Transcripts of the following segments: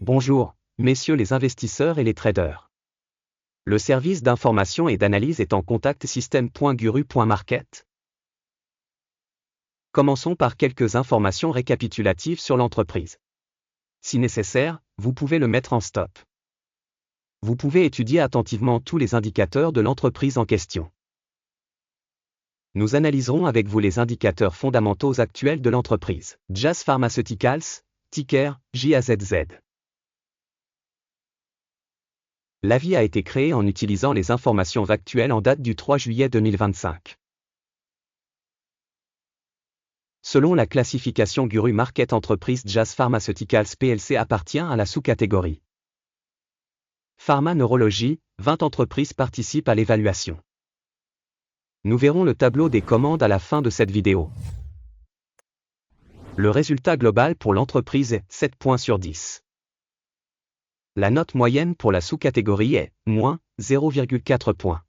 Bonjour, messieurs les investisseurs et les traders. Le service d'information et d'analyse est en contact système.guru.market. Commençons par quelques informations récapitulatives sur l'entreprise. Si nécessaire, vous pouvez le mettre en stop. Vous pouvez étudier attentivement tous les indicateurs de l'entreprise en question. Nous analyserons avec vous les indicateurs fondamentaux actuels de l'entreprise. Jazz Pharmaceuticals, ticker JAZZ. L'avis a été créé en utilisant les informations actuelles en date du 3 juillet 2025. Selon la classification Guru Market Entreprise, Jazz Pharmaceuticals PLC appartient à la sous-catégorie Pharma Neurologie. 20 entreprises participent à l'évaluation. Nous verrons le tableau des commandes à la fin de cette vidéo. Le résultat global pour l'entreprise est 7 points sur 10. La note moyenne pour la sous-catégorie est moins 0,4 points.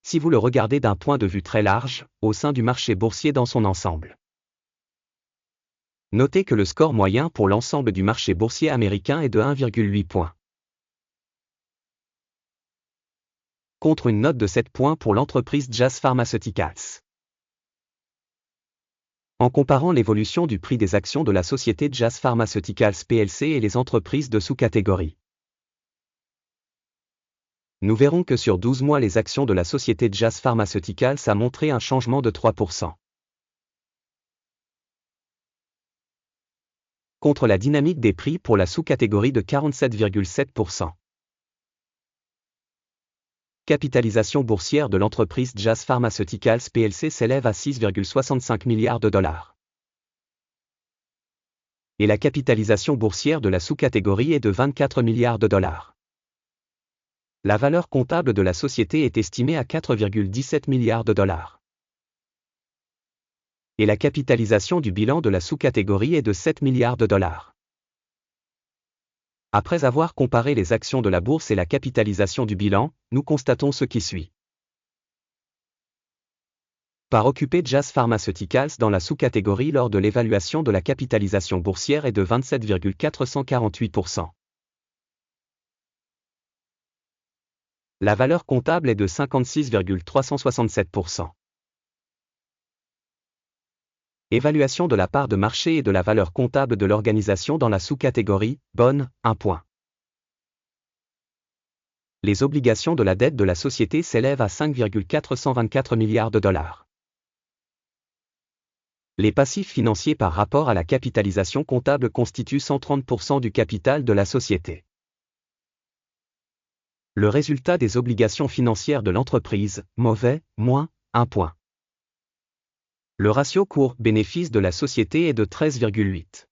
Si vous le regardez d'un point de vue très large, au sein du marché boursier dans son ensemble. Notez que le score moyen pour l'ensemble du marché boursier américain est de 1,8 points. Contre une note de 7 points pour l'entreprise Jazz Pharmaceuticals. En comparant l'évolution du prix des actions de la société Jazz Pharmaceuticals PLC et les entreprises de sous-catégorie. Nous verrons que sur 12 mois les actions de la société Jazz Pharmaceuticals a montré un changement de 3%. Contre la dynamique des prix pour la sous-catégorie de 47,7%. Capitalisation boursière de l'entreprise Jazz Pharmaceuticals PLC s'élève à 6,65 milliards de dollars. Et la capitalisation boursière de la sous-catégorie est de 24 milliards de dollars. La valeur comptable de la société est estimée à 4,17 milliards de dollars. Et la capitalisation du bilan de la sous-catégorie est de 7 milliards de dollars. Après avoir comparé les actions de la bourse et la capitalisation du bilan, nous constatons ce qui suit. Part occupée Jazz Pharmaceuticals dans la sous-catégorie lors de l'évaluation de la capitalisation boursière est de 27,448%. La valeur comptable est de 56,367%. Évaluation de la part de marché et de la valeur comptable de l'organisation dans la sous-catégorie bonne, 1 point. Les obligations de la dette de la société s'élèvent à 5,424 milliards de dollars. Les passifs financiers par rapport à la capitalisation comptable constituent 130% du capital de la société. Le résultat des obligations financières de l'entreprise, mauvais, moins 1 point. Le ratio cours-bénéfice de la société est de 13,8.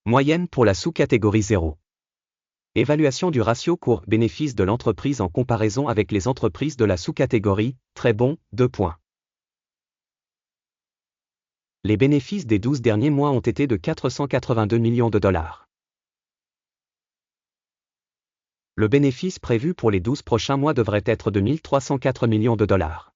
Moyenne pour la sous-catégorie 0. Évaluation du ratio cours-bénéfice de l'entreprise en comparaison avec les entreprises de la sous-catégorie, très bon, 2 points. Les bénéfices des 12 derniers mois ont été de 482 millions de dollars. Le bénéfice prévu pour les 12 prochains mois devrait être de 1304 millions de dollars.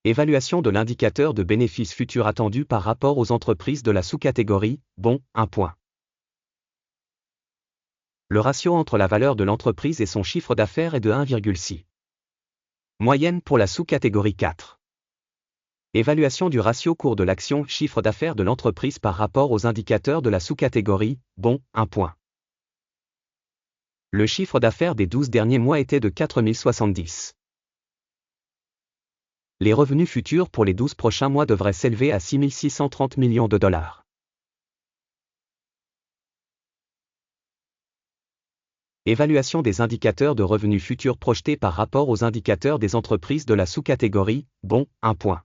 Évaluation de l'indicateur de bénéfices futurs attendu par rapport aux entreprises de la sous-catégorie, bon, 1 point. Le ratio entre la valeur de l'entreprise et son chiffre d'affaires est de 1,6. Moyenne pour la sous-catégorie 4. Évaluation du ratio cours de l'action chiffre d'affaires de l'entreprise par rapport aux indicateurs de la sous-catégorie, bon, 1 point. Le chiffre d'affaires des 12 derniers mois était de 4070. Les revenus futurs pour les 12 prochains mois devraient s'élever à 6630 millions de dollars. Évaluation des indicateurs de revenus futurs projetés par rapport aux indicateurs des entreprises de la sous-catégorie, bon, 1 point.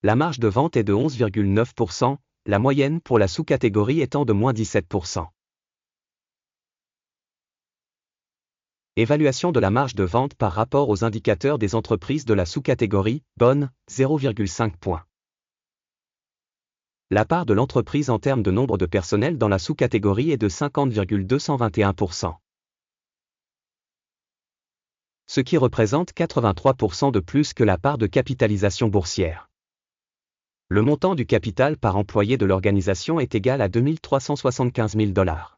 La marge de vente est de 11,9%, la moyenne pour la sous-catégorie étant de moins 17%. Évaluation de la marge de vente par rapport aux indicateurs des entreprises de la sous-catégorie, bonne, 0,5 points. La part de l'entreprise en termes de nombre de personnel dans la sous-catégorie est de 50,221%. ce qui représente 83% de plus que la part de capitalisation boursière. Le montant du capital par employé de l'organisation est égal à 2 375 000 $.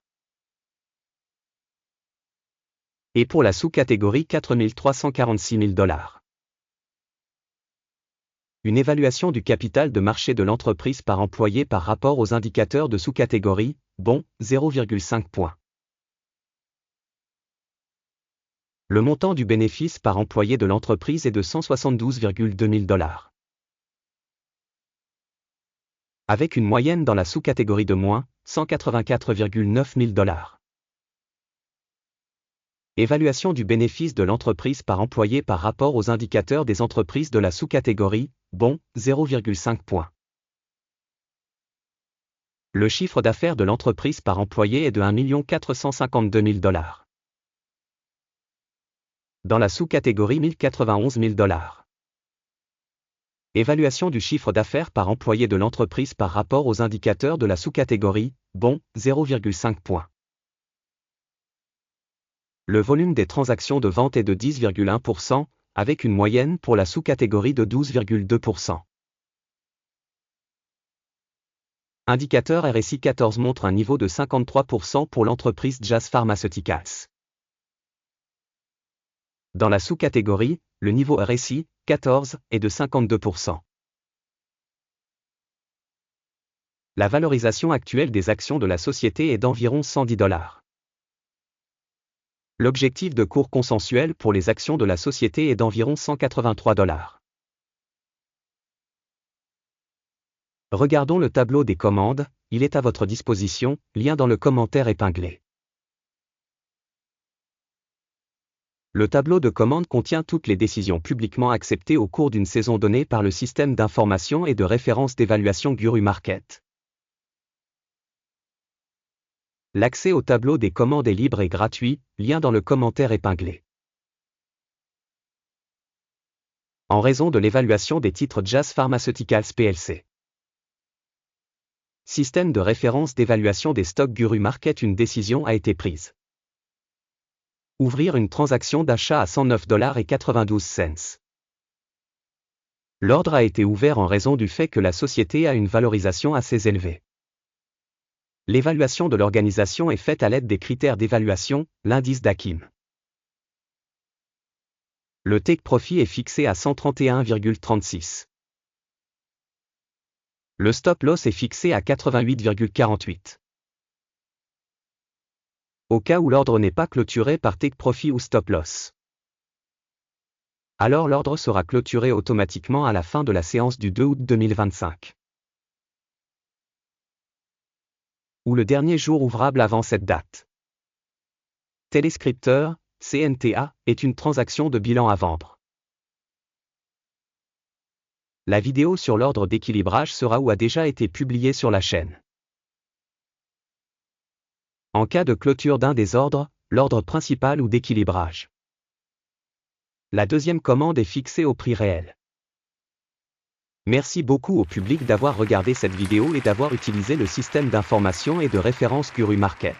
Et pour la sous-catégorie 4 346 000 $. Une évaluation du capital de marché de l'entreprise par employé par rapport aux indicateurs de sous-catégorie, bon, 0,5 points. Le montant du bénéfice par employé de l'entreprise est de 172,2 000 $. Avec une moyenne dans la sous-catégorie de moins, 184,9 000 $. Évaluation du bénéfice de l'entreprise par employé par rapport aux indicateurs des entreprises de la sous-catégorie, bon, 0,5 points. Le chiffre d'affaires de l'entreprise par employé est de 1 452 000 $. Dans la sous-catégorie 1091 000 $. Évaluation du chiffre d'affaires par employé de l'entreprise par rapport aux indicateurs de la sous-catégorie, bon, 0,5 points. Le volume des transactions de vente est de 10,1%, avec une moyenne pour la sous-catégorie de 12,2%. Indicateur RSI 14 montre un niveau de 53% pour l'entreprise Jazz Pharmaceuticals. Dans la sous-catégorie, le niveau RSI, 14, est de 52%. La valorisation actuelle des actions de la société est d'environ 110 $. L'objectif de cours consensuel pour les actions de la société est d'environ 183 $. Regardons le tableau des commandes, il est à votre disposition, lien dans le commentaire épinglé. Le tableau de commande contient toutes les décisions publiquement acceptées au cours d'une saison donnée par le système d'information et de référence d'évaluation Guru Market. L'accès au tableau des commandes est libre et gratuit, lien dans le commentaire épinglé. En raison de l'évaluation des titres Jazz Pharmaceuticals plc. Système de référence d'évaluation des stocks Guru Market, une décision a été prise. Ouvrir une transaction d'achat à 109,92 $. L'ordre a été ouvert en raison du fait que la société a une valorisation assez élevée. L'évaluation de l'organisation est faite à l'aide des critères d'évaluation, l'indice d'Akim. Le take profit est fixé à 131,36. Le stop loss est fixé à 88,48. Au cas où l'ordre n'est pas clôturé par take profit ou stop loss, alors l'ordre sera clôturé automatiquement à la fin de la séance du 2 août 2025. Ou le dernier jour ouvrable avant cette date. Téléscripteur, CNTA, est une transaction de bilan à vendre. La vidéo sur l'ordre d'équilibrage sera ou a déjà été publiée sur la chaîne. En cas de clôture d'un des ordres, l'ordre principal ou d'équilibrage. La deuxième commande est fixée au prix réel. Merci beaucoup au public d'avoir regardé cette vidéo et d'avoir utilisé le système d'information et de référence Guru Market.